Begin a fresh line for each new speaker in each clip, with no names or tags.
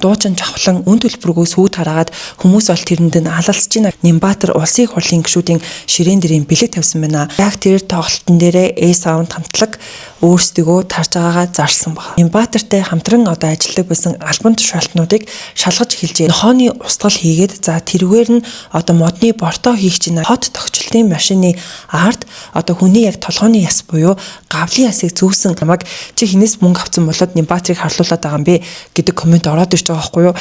дуучин жавхлан үн төлбөргүй сүйд хараагаад хүмүүс бол тэрэнд нь алалцж байна. Нимбаатар улсын их хурлын гишүүдийн ширээн дээрийн бэлэг тавьсан байна. Яг тэр тоглолтын дээрээ A-Sound хамтлаг өөрсдөө тарж байгаагаа зарсан байна. Нимбаатартай хамтран одоо ажилладаг байсан албан тушаалтнуудыг шалгаж эхэлжээ. Нохооны устгал хийгээд за тэрвээр нь одоо модны бордоо хийх чинь хот тогтчлтын машины арт одоо хүний яг толгойн яс буюу гавлын ясыг зүүсэн намайг чи хинээс мөнгө авсан болоод Нимбаатарыг харлуулад байгаа юм бэ гэдэг комент ороод ирж байгаа байхгүй юу?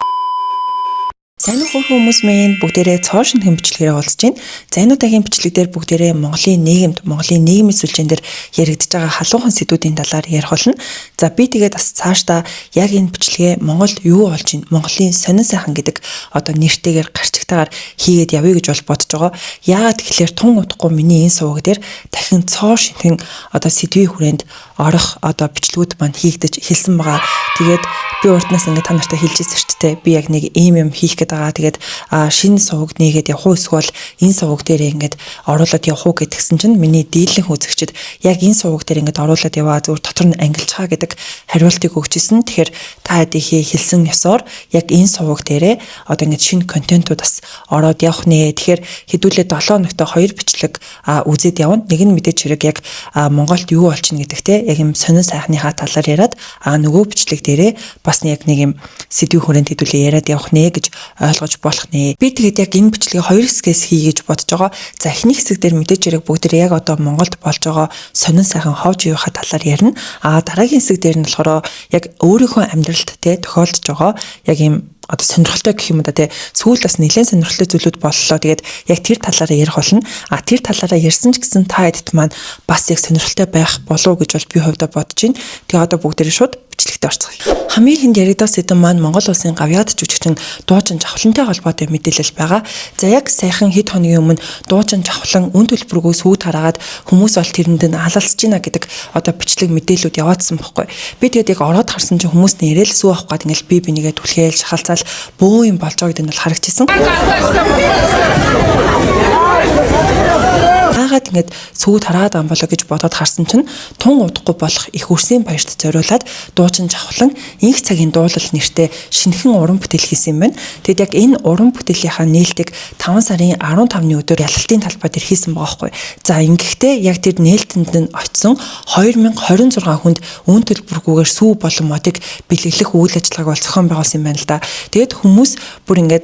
Сайн уу хүмүүс минь бүгдээрээ цоо шинхэн бичлэгээрээ уулзж байна. За энэ удаагийн бичлэг дээр бүгдээрээ Монголын нийгэмд, Монголын нийгмийн сүлжээн дээр яригдж байгаа халуухан сэдвүүдийн талаар ярих болно. За би тэгээд бас цаашдаа яг энэ бичлэгээ Монголд юу болж байна? Монголын сонин сайхан гэдэг одоо нэртэйгээр гарчигтайгаар хийгээд явъя гэж бол бодож байгаа. Яагаад тэгэхээр тун удахгүй миний энэ суваг дээр дахин цоо шинхэн одоо сэдвийн хүрээнд орох одоо бичлэгүүд маань хийгдэж эхэлсэн байгаа. Тэгээд би урднаас ингээд та нартай хэлжсэн шүү дээ. Би яг нэг юм хийх гэдэг байгаа. Тэгээд шинэ суваг нээгээд явах уу эсвэл энэ суваг дээр ингээд оруулаад явах уу гэдгсэн чинь миний дийлэнх үзэгчид яг энэ суваг дээр ингээд оруулаад яваа зөвхөн дотор нь ангилж байгаа гэдэг хариултыг өгчээсэн. Тэгэхээр та хэдийхээ хэлсэн ёсоор яг энэ суваг дээрээ одоо ингээд шинэ контентууд бас ороод явах нэ. Тэгэхээр хэдүүлээ 7 өнөختөө 2 бичлэг үзээд явна. Нэг нь мэдээж хэрэг яг Монголд юу болчихно гэдэгтэй яг юм сонин сайхныхаа талаар яриад нөгөө бичлэг дээрээ бас яг нэг юм сэдвийн хүрээнд хэдүүлээ яриад явах нэ гэж ойлгож болох нэ. Би тэгээд яг энэ бичлэгийг 2 хэсгээс хий гэж бодож байгаа. За эхний хэсэг дээр мэдээж хэрэг бүгд яг одоо Монголд болж байгаа сонин сайхан ховж юуха талаар ярина. Дараагийн хэсэг дээр нь болохоор яг өөрийнхөө амьдралд тохиолдож байгаа яг юм одоо сонирхолтой гэх юм да сүүл бас нэлээд сонирхолтой зүйлүүд боллоо. Тэгээд яг тэр талаараа ярих болно. Тэр талаараа ярьсан ч гэсэн та эдт маань бас яг сонирхолтой байх болов уу гэж бол би хувьдаа бодож байна. Тэгээ одоо бүгдээрээ шууд бичлэгтээ орцгоё. Хамгийн ихэнд яригдсан сэдв маань Монгол улсын гавьяад жүжигчин дуучин жавхлантай холбоотой мэдээлэл байгаа. За яг сайхан хэд хоногийн өмнө дуучин жавхлан үн төлбөргүй сүйд хараагаад хүмүүс бол тэрэнд нь алалцж байна гэдэг одоо бичлэг мэдээлэлүүд яваадсан байхгүй. Би тэгээд яг ороод харсан чинь хүмүүс нэрэл сүү авах гээд ингээл би бинийгээ түлхээл шахалцаал бөө юм болж байгаа гэдэг нь бол харагдчихсан. Яагаад ингэж сүйд хараад ам болоо гэж бодоод харсан чинь тун удахгүй болох их үрсийн баярт зориулаад дуучин жавхлан инх цагийн дуулал нэртэй шинэхэн уран бүтээл хийсэн юм байна. Тэгэд яг энэ уран бүтээлийнхаа нээлтийг 5 сарын 15-ны өдөр ялалтын талбай дээр хийсэн байгаа байхгүй. За ингэхдээ яг тэр нээлтэнд нь очсон 2026 хүнд үн төлбөргүйгээр сүү болон модыг бэлэглэх үйл ажиллагааг бол зохион байгуулсан юм байна л да. Тэгэд хүмүүс бүр ингэж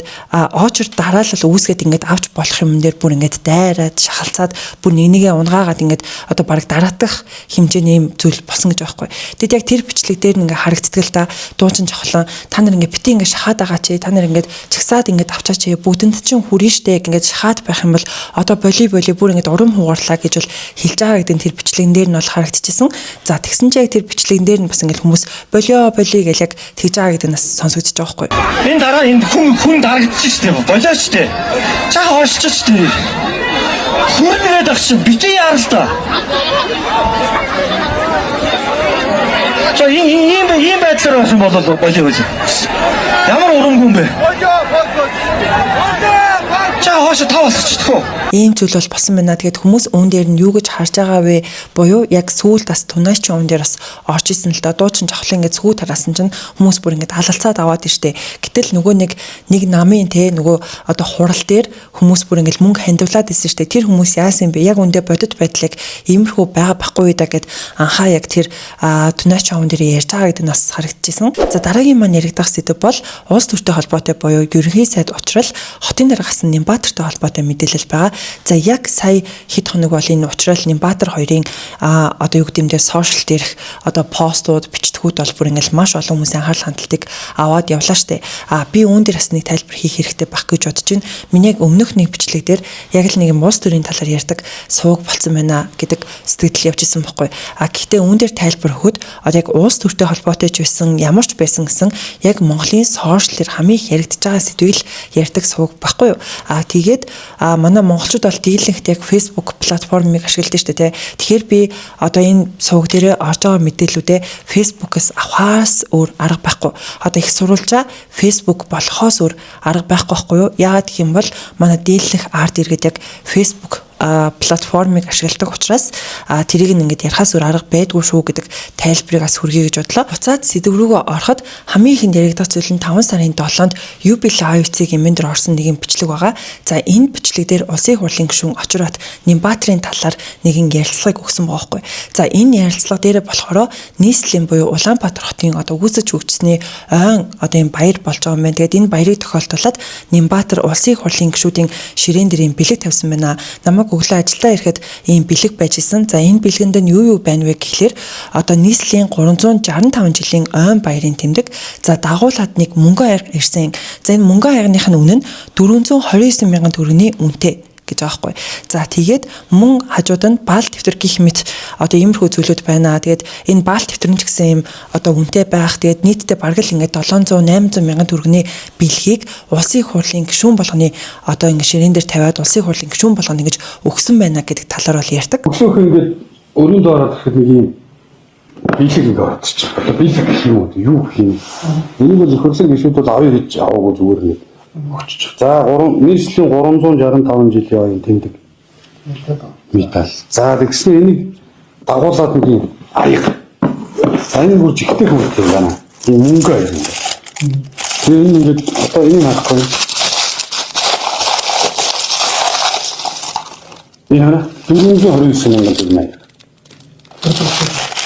оочор дараалал үүсгээд ингэж авч болох юм дээр бүр ингэж дайраад шахалцаад бүр нэгнийгээ унгаагаад ингээд одоо бараг дараатах хэмжээний юм зүйл болсон гэж байхгүй. Тэгэд яг тэр бичлэг дээр ингээ харагддаг л да. Дуучин жавхлан та нар ингээ бити ингээ шахаад байгаа чи та нар ингээ чагсаад ингээ авчаач бүгдэнд чинь хүрэн штэ ингээ шахаад байх юм бол одоо боли бүр ингээ урам хугаарлаа гэж бол хэлж байгаа гэдэг тэр бичлэгэн дээр нь бол харагдчихсан. За тэгсэн чи яг тэр бичлэгэн дээр нь бас ингээ хүмүүс болио гэж яг тэгж байгаа гэдэг нь сонсогдож байгаа байхгүй.
Энэ дараа энд хүн дарагдчих штэ болио штэ. Чаа хоошчих штэ. Хүрнээд агш бити яар л да. За ийм байдлаар болсон болов болио гэж. Ямар урамгүй юм бэ? Чаа хоошо тавсчихдгөө.
Ийм зүйл бол босон байна. Тэгээд хүмүүс өн дээр нь юу гэж харж байгаа вэ? Буюу яг сүүлд бас тунаачийн өн дээр бас орж исэн л да. Дуучин жавхлан ингээд сүү тараасан чинь хүмүүс бүр ингээд алалцаад аваад штэ. Гэтэл нөгөө нэг намын нөгөө одоо хурал дээр хүмүүс бүр ингээд мөнгө хандивлаад исэн штэ. Тэр хүмүүс яасан бэ? Яг үндэ бодит байдлыг иймэрхүү байгаа байхгүй да гэд анхаа яг тэр тунаачийн өн дээр ярьж байгаа гэдэг нь бас харагдчихсан. За дараагийн маань яригдах сэдв бол улс төртэй холбоотой буюу ерөнхий сайд учрал хотын дараагаас Нимбаатартай холбоотой мэдээлэл байгаа. За яг сая хэд хоног бол энэ учрал Нимбаатар хоёрын одоо юу гэмдээ сошиал дээрх одоо постууд бичтгүүд бол бүр ингээл маш олон хүмүүсийн анхаарал хандалтыг аваад явлаа штэ. Би үүн дээр бас нэг тайлбар хийх хэрэгтэй байх гэж бодож байна. Миний яг өмнөх нэг бичлэг дээр яг л нэг улс төрийн талаар ярьдаг сувг болцсон байна гэдэг сэтгэл явж исэн байхгүй. Гэхдээ үүн дээр тайлбар өгөхөд одоо яг улс төртэй холбоотой ч байсан ямар ч байсан гэсэн яг Монголын сошиал дээр хамгийн их яригдж байгаа сэдвийг ярьдаг сувг байхгүй юу. Тэгээд манай монголчууд бол дийлэнхт яг Facebook платформыг ашигладаг шүү дээ. Тэгэхээр би одоо энэ сувг дээр орж байгаа мэдээллүүдээ Facebook-аас авахаас өөр арга байхгүй. Одоо их сурвалжаа Facebook болохоос өөр арга байхгүй юу? Яагаад гэх юм бол манай дийлэнх арт иргэд яг Facebook платформыг ашигладаг учраас тэрийг ингээд ярахаас өөр арга байдгүй шүү гэдэг тайлбарыг бас хүргэе гэж бодлоо. Буцаад сэдв рүүгээ ороход хамгийн ихэнд яригдах зүйл нь 5 сарын 7-нд UB Live-ийн эмэндэр орсон нэгэн бичлэг байгаа. За энэ бичлэг дээр Улсын хурлын гишүүн Очрот Нямбаатрын талаар нэгэн ярилцлагыг өгсөн байгаа байхгүй. За энэ ярилцлага дээр болохоор нийслэлийн буюу Улаанбаатар хотын одоо үүсэж хөгжсөний ойн одоо энэ баяр болж байгаа юм байна. Тэгээд энэ баярыг тохиолдуулаад Нямбаатар Улсын хурлын гишүүдийн ширээн дээр юм бэлэг тавьсан байна. Намайг өглөө ажилдаа ирэхэд ийм бэлэг байж исэн. За энэ бэлгэнд нь юу байна вэ гэхлээр одоо нийслэлийн 365 жилийн ойн баярын тэмдэг. За дагуулад нэг мөнгөн айг ирсэн. За энэ мөнгөн айгных нь үнэ нь 429 мянган төгрөгийн үнэтэй гэж байгаа байхгүй. За тэгээд мөн хажууд нь баал дэвтэр гих мэт одоо иймэрхүү зүйлүүд байна. Тэгээд энэ баал дэвтэр нь ч гэсэн юм одоо үнэтэй байх. Тэгээд нийтдээ бараг л ингээд 700-800 мянган төгрөгийн бэлгийг Улсын хурлын гишүүн болгоны одоо ингээд ширээн дээр тавиад Улсын хурлын гишүүн болгоно гэж өгсөн байна гэдэг талаар бол ярьдаг.
Өглөөх ингээд өрөөнд ороод ирэхэд нэг юм бэлэг ингээд орчихж байгаа. Одоо бэлэг гэх юм уу? Юу гэх юм? Энийг бол их хурлын гишүүд бол авъя гэж аваагүй зүгээр нэг өгчих. За нийслэлийн 365 жилийн оюун тэмдэг медаль. За тэгсэн энийг дагуулад нэг юм аяга. За энэ бүр жигтэй хөвтэй байна. Энэ мөнгө аяга. Тэгээ энэ ингээд одоо энэ харахгүй. Энэ 429 мянган төгрөг.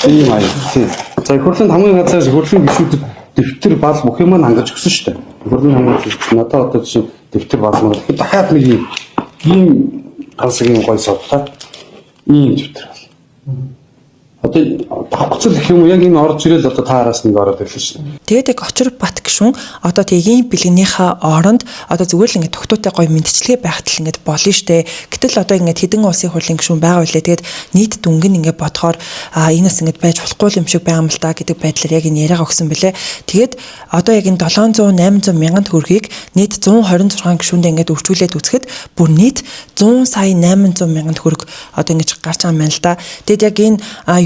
Тийм аяга. За их хурлын хамгийн газраас хурлын гишүүдэд дэвтэр бал бүх юм хангаж өгсөн шүү дээ. Хурлын хамгаалалт надад одоо жишээ дэвтэр болно. Дахиад нэг ийм тансгийн гой савтай ийм дэвтэр бол. Одоо давхцал гэх юм уу яг энэ орж ирэл одоо таараас нэг ороод ирлээ шүү дээ.
Тэгээд яг Очрбат гишүүн одоо тэгийн бэлгэнийхээ оронд одоо зүгээр л ингээд тогтуутай гоё мэдчилгээ байхад л ингээд болно штэ. Гэтэл одоо ингээд хэдэн улсын хурлын гишүүн байгаа үлээ. Тэгээд нийт дүнг нь ингээд бодохоор энэс ингээд байж болохгүй юм шиг байгаа юм л та гэдэг байдлаар яг энэ яриагаа өгсөн бэлээ. Тэгээд одоо яг энэ 700-800 мянган төгрөгийг нийт 126 гишүүндээ ингээд өрчүүлээд үзэхэд бүр нийт 100 сая 800 мянган төгрөг одоо ингэж гарч байгаа юм байна л да. Тэгээд яг энэ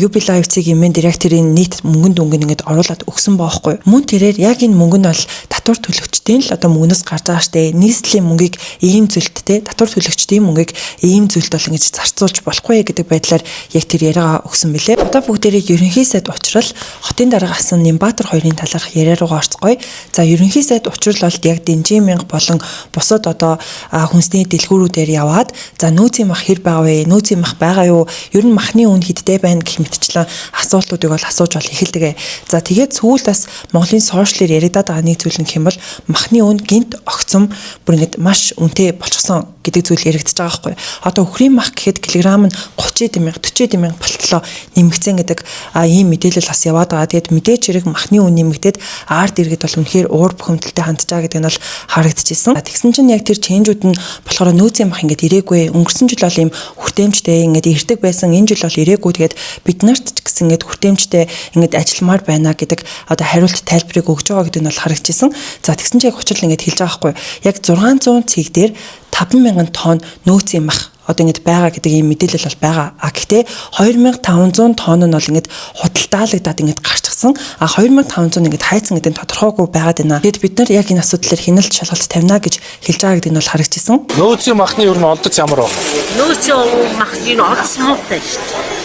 UB Live-ийн эмэн директорын нийт мөнгөн дүнг ингээд оруулаад өгсөн баахгүй. Мөн тэрээр яг энэ мөнгө нь бол татвар төлөгчдийн л одоо мөнгнөөс гарч байгаа штэ. Нийслэлийн мөнгийг ийм зүйлттэй татвар төлөгчдийн мөнгийг ийм зүйлд бол ингэж зарцуулж болохгүй гэдэг байдлаар яг тэр яриагаа өгсөн бэлээ. Одоо бүгдээрээ ерөнхий сайд учрал хотын дарга асан Нямбаатар хоёрын талаарх яриа руугаа орцгоё. За ерөнхий сайд учрал бол яг Дэнжин мянга болон бусад одоо хүнсний дэлгүүрүүдээр яваад за нөөцийн мах хэр байгаа вэ? Нөөцийн мах байгаа юу? Ер нь махны үн хэдтэй байна гэх мэтчлэн асуултуудыг бол асууж бол эхэлдэг. За тэгээд сүүлд бас Монголын сошиалэр яригадаад байгаа нэг зүйл нь хэм бол махны үн гинт огцом бүр ингэж маш үнэтэй болчихсон гэдэг зүйл яригдчихэж байгаа байхгүй. Одоо өхрийн мах гэхэд килограмм нь 30 мянга 40 мянга болтлоо нэмэгцэн гэдэг ийм мэдээлэл бас яваад байгаа. Тэгээд мэдээж хэрэг махны үн нэмэгдээд ард иргэд бол үнэхээр уур бухимдалтай хандж байгаа гэдэг нь бол харагдчихсэн. Тэгсэн чинь яг тэр чэнжүүд нь болохоор нөөцийн мах ингэж ирээгүй. Өнгөрсөн жил бол ийм хүртээмжтэй ингэж ирдэг байсан. Энэ жил бол ирээгүй. Тэгээд бид нарт ч гэсэн ингэж хүртээмжтэй ингэж ажилламаар байна гэдэг одоо хариулт тайлбарыг өгж байгаа гэдэг нь бол харагдчихсан. За тэгсэн чинь яг учрал ингэж хэлж байгаа байхгүй. Яг 600 цэг дээр 50000 тонн нөөцийн мах одоо ингэж байгаа гэдэг ийм мэдээлэл бол байгаа. Гэхдээ 2500 тонн нь бол ингэж худалдаалагдаад ингэж гарчихсан. 2500 ингэж хайцсан гэдэг нь тодорхойгүй байгаад байна. Тэгэд бид нар яг энэ асуудлаар хяналт шалгалт тавина гэж хэлж байгаа гэдэг нь бол харагдчихсан.
Нөөцийн махны ер нь олдоц ямар вэ?
Нөөцийн махны олдс муутай шүү дээ.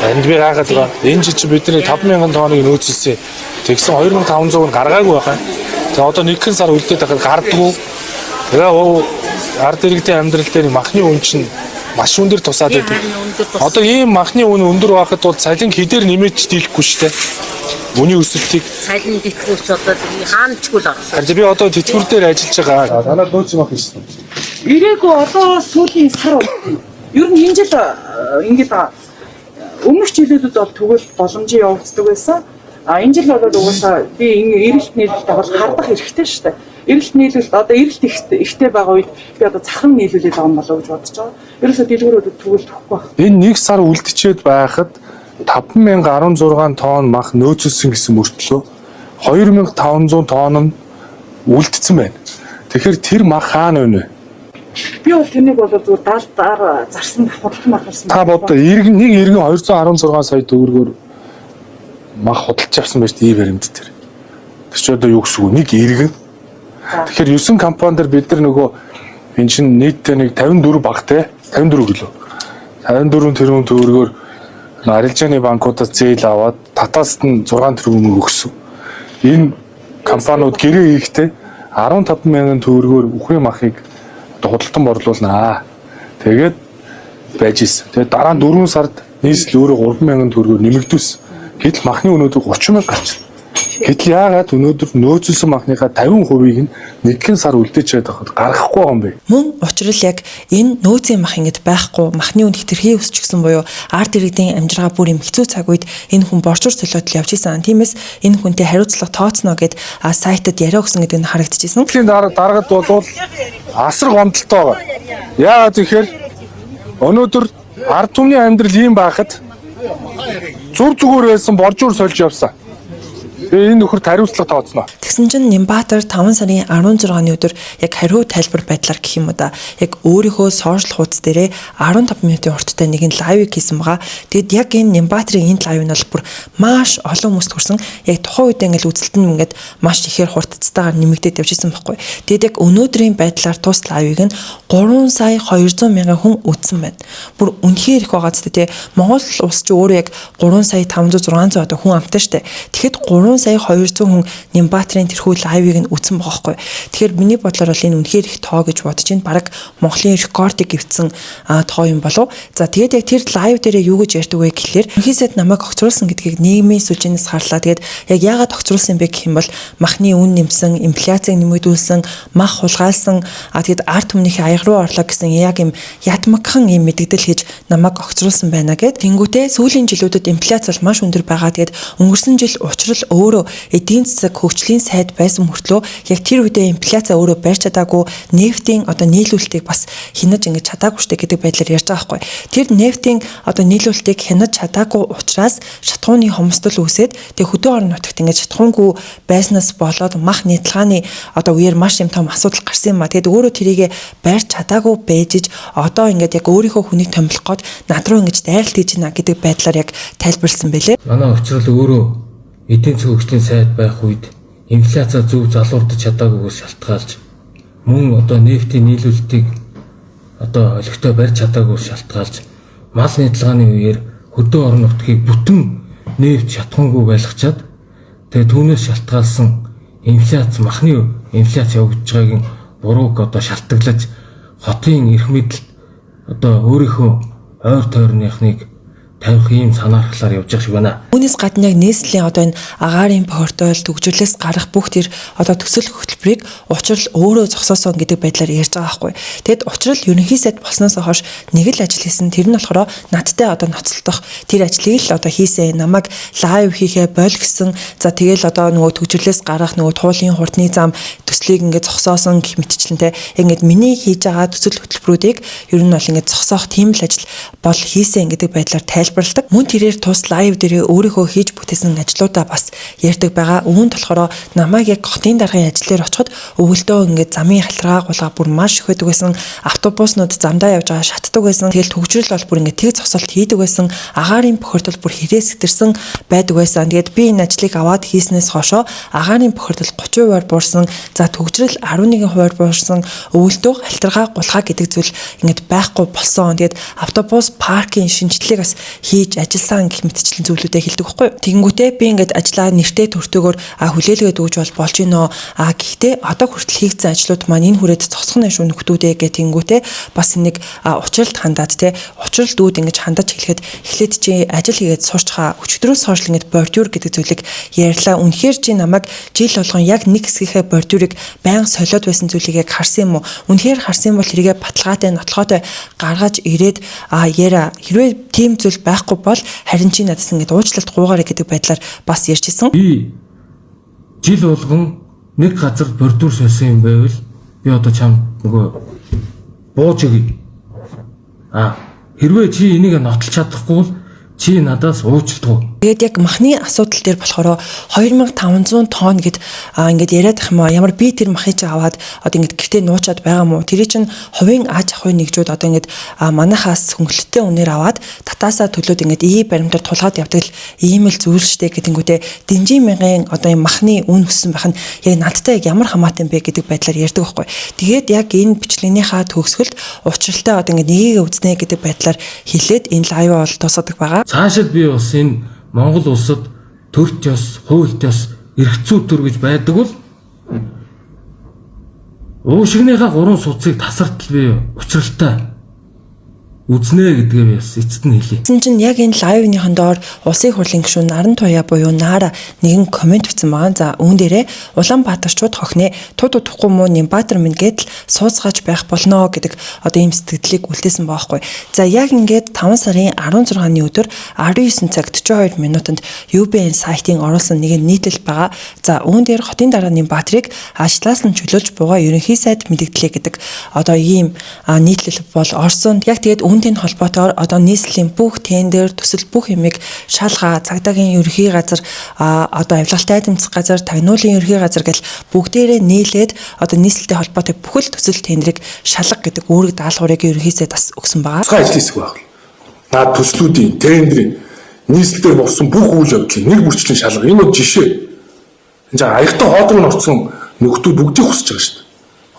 Энд би гайхаад байгаа. Энэ жиж бидний 5000 тонныг нөөцөлсөн. Тэгсэн 2500 нь гаргаагүй байгаа. За одоо нэгэн сар үлдээд байхад гардггүй. Тэгээ ард иргэдийн амьдрал дээр махны үн чинь маш өндөр тусаад байдаг. Одоо ийм махны үн өндөр байхад бол цалин хэдээр нэмэж дийлэхгүй шүү дээ. Үний өсөлтийг
цалин дэтгэвч одоо хаанчгүй л орсон.
харин би одоо тэтгэвэр дээр ажиллаж байгаа. Танаа нөөцийн мах хийсэн.
Ирээгүй одоо сүүлийн сар ер нь энэ жил ингэж өмнөх жилүүдэд бол тэгвэл боломжийн явагддаг байсан. Энэ жил бол угаасаа би энэ эрэлт нийлэлтэй бол хардах хэрэгтэй шүү дээ. Эрэлт нийлүүлэлт одоо эрэлт ихтэй байгаа үед би одоо захирам нийлүүлээд байгаа юм болоо гэж бодож байгаа. Ерөөсөө дэлгүүрүүдэд тэгвэл төгөхгүй байна.
Энэ нэг сар үлдчихэд байхад 5016 тонн мах нөөцөлсөн гэсэн мөртлөө 2500 тонн нь үлдсэн байна. Тэгэхээр тэр мах хаана вэ?
Би бол тэнийг бол зүгээр даалдаар зарсан худалдан мах болсон.
Та бодоо иргэн 216 сая төгрөгөөр мах худалдаж авсан байж тийм баримт дээр. Тэр чи одоо юу гэсэн үг? Нэг иргэн. Тэгэхээр 9 компани дээр бид нар нөгөө энэ чинь нийтдээ нэг 54 багтай 54 кг. 54 тэрбум төгрөгөөр арилжааны банкудаас зээл аваад татаалт нь 6 тэрбум өгсөн. Энэ компаниуд гэрээ хийхдээ 15 мянган төгрөгөөр үхрийн махыг худалдан борлуулнаа. Тэгээд байж исэн. Тэгээд дараа нь 4 сард нийслэл өөрөө 3 мянган төгрөгөөр нэмэгдүүлсэн. Гэтэл махны өнөөдөр 30 мянга гарчихсан. Гэтэл яагаад өнөөдөр нөөцөлсөн махныхаа 50%-ийг нь нэгэн сар үлдээж чадахад гаргахгүй байгаа юм бэ?
Мөн учрал яг энэ нөөцийн мах ингэж байхгүй махны үн хэтэрхий өсчихсөн буюу ард иргэдийн амжиргаа бүр юм хэцүү цаг үед энэ хүн борчуур солиотол явж исэн. Тиймээс энэ хүнтэй хариуцлага тооцно гэд сайтад яриа өгсөн гэдэг нь харагдчихсэн.
Тэхийн дараагад бол асар гомдолтой байгаа. Яагаад тэгэхээр өнөөдөр ард түмний амьдрал ийм байхад зүр зүгээр байсан боржуур сольж явсан. Энэ нөхөрт хариуцлага тооцноо.
Тэгсэн чинь Нямбатар 5 сарын 16-ны өдөр яг хариу тайлбар байдлаар гэх юм уу да яг өөрийнхөө сошиал хуудас дээрээ 15 минутын урттай нэгэн лайвыг хийсэн байгаа. Тэгэд яг энэ Нямбатрын энэ лайв нь бол бүр маш олон хүмүүст хүрсэн. Яг тухайн үед ингээл үзэлт нь ингээд маш ихээр хурдцтайгаар нэмэгдээд явж исэн байхгүй. Тэгэд яг өнөөдрийн байдлаар тус лайвыг нь 3 сая 200 мянган хүн үзсэн байна. Бүр үнэхээр их байгаа ч тийм Монгол улс ч өөрөө яг 3 сая 500 600 одоо хүн амтай штэ. Тэгэхэд 3 сая 200 хүн Нямбатрын тэрхүү лайвыг нь үзсэн байгаа байхгүй. Тэгэхээр миний бодлоор бол энэ үнэхээр их тоо гэж бодож байна. Бараг Монголын рекордыг гэвцсэн тоо юм болов. За тэгээд яг тэр лайв дээрээ юу гэж ярьдаг вэ гэхлээр ерөнхийдөө намайг огцруулсан гэдгийг нийгмийн сүлжээнээс харлаа. Тэгээд яг яагаад огцруулсан бэ гэх юм бол махны үн нэмсэн, инфляцийг нэмэгдүүлсэн, мах хулгайлсан, тэгээд ард түмнийхээ аяг руу орлоо гэсэн яг юм ядмагхан юм мэдгдэл хийж намайг огцруулсан байна гэд. Тэнгүүтээ сүүлийн жилүүдэд инфляц бол маш өндөр байгаа. Тэгээд өнгөрсөн жил учрал өөрөө эдийн засаг хөгжлийн сайд байсан мөртлөө яг тэр үедээ инфляцаа өөрөө барьж чадаагүй, нефтийн одоо нийлүүлэлтийг бас хянаж ингэж чадаагүй штэ гэдэг байдлаар ярьж байгаа байхгүй. Тэр нефтийн одоо нийлүүлэлтийг хянаж чадаагүй учраас шатхууны хомсдол үүсээд тэг хөдөө орон нутагт ингэж шатхуунгүй байснаас болоод мах нийтлгааны одоо үеэр маш юм том асуудал гарсан юм а. Тэгэд өөрөө тэрийг барьж чадаагүй байжж одоо ингээд яг өөрийнхөө хүнийг томилох гээд над руу ингэж дайралт хийж байна гэдэг байдлаар яг тайлбарлсан байлээ.
Манай учрал өөрөө эдийн засгийн хөгжлийн сайд байх үед инфляцаа зөв залуурдаж чадаагүйгээс шалтгаалж мөн одоо нефтийн нийлүүлэлтийг одоо олигтой барьж чадаагүйгээс шалтгаалж мал нийтлгааны үеэр хөдөө орон нутгийг бүтэн нефт шатхуунгүй байлгачаад тэгээ түүнээс шалтгаалсан инфляц махны инфляц явагдаж байгаагийн бурууг одоо шалтгаалж хотын эрх мэдэлд одоо өөрийнхөө ойр тойрныхныг тавих юм санаархлаар явж байгаа шиг байна.
Үүнээс гадна яг нийслэлийн одоо энэ агаарын портфолио төгжрлөөс гарах бүх тэр одоо төсөл хөтөлбөрийг учрал өөрөө зогсоосон гэдэг байдлаар ярьж байгаа байхгүй. Тэгэд учрал ерөнхий сайд болсноос хойш нэг л ажил хийсэн. Тэр нь болохоор надтай одоо ноцолдох тэр ажлыг л одоо хийсэн. Намайг лайв хийхээ боль гэсэн. За тэгэл одоо нөгөө төгжрлөөс гарах нөгөө туулын хурдны зам төслийг ингээд зогсоосон гэх мэтчлэнтэй. Ингээд миний хийж байгаа төсөл хөтөлбөрүүдийг ер нь бол ингээд зогсоох тийм л ажил бол хийсэн гэдэг байдлаар тайлбарладаг. Мөн тэрээр тус лайв дээрээ өөрийнхөө хийж бүтээсэн ажлуудаа бас ярьдаг байгаа. Үүнд болохоор намайг яг хотын даргын ажлаар очиход өвөлдөө ингээд замын халтраа гулгаа бүр маш их байдаг байсан. Автобуснууд замдаа явж байгаа шатдаг байсан. Тэгэл төгжрөл бол бүр ингээд тэг цогцолт хийдэг байсан. Агаарын бохирдол бүр хэрээс сэтэрсэн байдаг байсан. Тэгээд би энэ ажлыг аваад хийснээс хойшоо агаарын бохирдол 30% буурсан. За төгжрөл 11% буурсан. Өвөлдөө халтраа гулгаа гэдэг зүйл ингээд байхгүй болсон. Тэгээд автобус паркийн шинжилгээг бас хийж ажилласан гэх мэтчлэн зүйлүүдээ хэлдэг байхгүй. Тэгэнгүүтээ би ингээд ажлаа нэртэй төртөөгөр хүлээлгээд өгж болж гинөө. Гэхдээ одоо хүртэл хийгдсэн ажлууд маань энэ хүрээд цогцох нь шүү нөхдүүдээ гэх тэнгүүтээ бас нэг учралд хандаад те учрал дүүд ингэж хандаж хэлэхэд эхлээд чи ажил хийгээд сурчхаа өчигдрөөс хойш ингэж бордюр гэдэг зүйлийг ярьлаа. Үнэхээр чи намайг жил болгон яг нэг хэсгийнхээ бордюрыг байнга солиод байсан зүйлийг яг харсан юм уу? Үнэхээр харсан бол тэргээ баталгаатай нотлохоотой гаргаж ирээд яра хэрвээ тийм зүйл байхгүй бол харин чи надаас ингэж уучлалт гуугаарэ гэдэг байдлаар бас ярьж исэн.
Би жил болгон нэг газар бордюр сольсон юм байвал би одоо чамд нөгөө бууж өгье. Хэрвээ чи энийг нотолж чадахгүй бол чи надаас уучлалт гуй.
Тэгээд яг махны асуудал дээр болохоор 2500 тонн гэд ингээд яриад ах юм аа ямар би тэр махыг аваад одоо ингээд гэртээ нуучаад байгаа мó тэр чинь хувийн аж ахуйн нэгжүүд одоо ингээд манахаас хөнгөлөлттэй үнээр аваад татаасаа төлөөд ингээд баримтаар тулгаад явдаг л ийм л зүйл штэ гэдэнгүүтээ дэнжин мянган одоо юм махны үн өссөн байх нь яг надтай яг ямар хамаатай бэ гэдэг байдлаар ярьдаг байхгүй. Тэгээд яг энэ бичлэгнийхаа төгсгөлд учралтай одоо ингээд нэгийг үзнэ гэдэг байдлаар хэлээд энэ лайв бол тусгадаг байгаа.
Цаашид би бас энэ Монгол улсад төрч ёс, хуульт ёс, эрх зүй төр гэж байдаг бол уушигныхаа 3 судсыг тасартал би учралтай үзнэ гэдгээ би бас эцэст нь хэлье.
Тэгсэн чинь яг энэ лайвныхан доор улсын хурлын гишүүн Наран Туяа буюу Наара нэгэн комент бичсэн байгаа. За үүн дээрээ Улаанбаатарчууд хохны тууд удахгүй муу Нямбаатар минь гэдэл сууцгааж байх болно гэдэг одоо ийм сэтгэлдлийг үлдээсэн байгаа хгүй. За яг ингээд 5 сарын 16-ны өдөр 19 цаг 42 минутанд UBN сайтын оруулсан нэгэн нийтлэл байгаа. За үүн дээр хотын дараа Нямбаатарыг ажлаас нь чөлөөлж бугаа ерөнхий сайд мэдгдлээ гэдэг одоо ийм нийтлэл бол орсон. Яг тэгээд үүнтэй холбоотойгоор одоо нийслэлийн бүх тендер төсөл бүх юмыг шалгаа цагдаагийн ерөнхий газар одоо авилгалтай тэмцэх газар тагнуулын ерөнхий газар гэл бүгдээрээ нийлээд одоо нийслэлтэй холбоотой бүхэл төсөл тендерийг шалга гэдэг үүрэг даалгаврыг ерөнхий сайд бас өгсөн байгаа.
Тусгай ажлын хэсэг байх. Наад төслүүдийн тендерийн нийслэлээр болсон бүх үйл явдлыг нэг бүрчлэн шалга. Энэ бол жишээ. Энд аягтай хоолойн орцсон нөхдүүд бүгдийг хүсэж байгаа шүү дээ.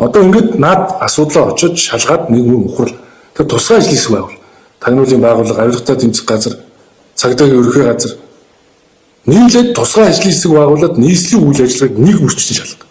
Одоо ингээд наад асуудлаа очиж шалгаад нэг мөр ухрал. Тэр тусгай ажлын хэсэг байвал тагнуулын байгууллага, авилгатай тэмцэх газар, цагдаагийн ерөнхий газар нийлээд тусгай ажлын хэсэг байгуулад нийслэлийн үйл ажиллагааг нэг бүрчлэн шалгах.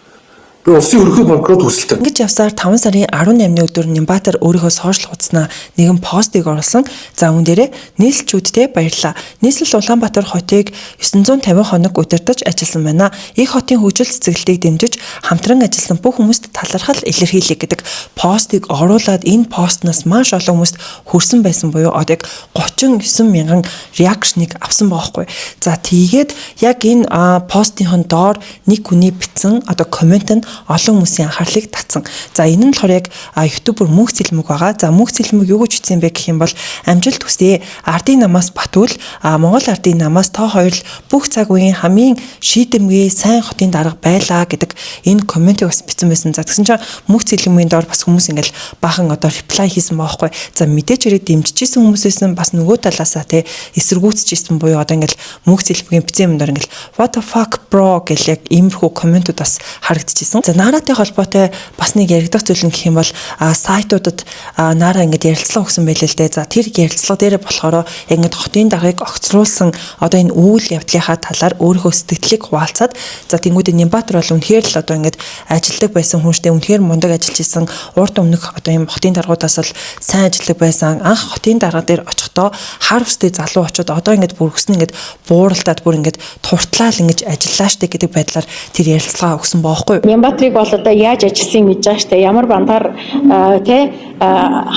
Би улсын ерөнхий прокурор хүсэлтэй.
Ингэж явсаар 5 сарын 18-ны өдөр Нямбаатар өөрийнхөө сошиал хуудаснаа нэгэн постыг оруулсан. За үүн дээрээ нийслэлчүүдтэй баярлалаа. Нийслэл Улаанбаатар хотыг 950 хоног удирдах ажилласан байна. Их хотын хөгжил цэцэглэлтийг дэмжиж хамтран ажилласан бүх хүмүүст талархал илэрхийлье гэдэг постыг оруулаад энэ постноос маш олон хүмүүст хүрсэн байсан буюу одоо яг 39 мянган реакшныг авсан байгаа хгүй. За тийгээд яг энэ постын доор нэг хүний бичсэн одоо комент нь олон хүмүүсийн анхаарлыг татсан. За энэ нь болохоор яг ютубер Мөнх Цэлмэг байгаа. За Мөнх Цэлмэг юу гэж бичсэн бэ гэх юм бол амжилт хүсье. Ардын намаас Батүл, Монгол ардын намаас та хоёр л бүх цаг үеийн хамгийн шийдэмгий сайн хотын дарга байлаа гэдэг энэ комментиг бас бичсэн байсан. За тэгсэн чинь Мөнх Цэлмэгийн доор бас хүмүүс ингээл бахан одоо реплай хийсэн байгаа хгүй. За мэдээж хэрэг дэмжижсэн хүмүүсээс бас нөгөө талаасаа те эсэргүүцчихсэн буюу одоо ингээл Мөнх Цэлмэгийн бичсэн юм доор ингээл what the fuck bro гэх яг иймэрхүү комментууд бас харагдчихсэн. За Нааратай холбоотой бас нэг яригдах зүйл нь гэх юм бол сайтуудад Наара ингээд ярилцлага өгсөн байлээ л дээ. За тэр ярилцлага дээр болохоор яг ингээд хотын даргаыг огцруулсан одоо энэ үйл явдлынхаа талаар өөрийнхөө сэтгэлийг хуваалцаад за тэнгуүдээ Нямбаатар бол үнэхээр л одоо ингээд ажилдаг байсан хүн штэ үнэхээр мундаг ажиллаж исэн урд өмнөх одоо энэ хотын даргуудаас л сайн ажилладаг байсан. Анх хотын дарга дээр очихдоо хар устэй залуу очоод одоо ингээд бүр өснө ингээд бууралтаад бүр ингээд туртлаал ингэж ажиллаа штэ гэдэг байдлаар тэр ярилцлага өгсөн баахгүй.
Нямбаатрыг бол одоо яаж ажилласыг мэдж байгаа штэ ямар бандаар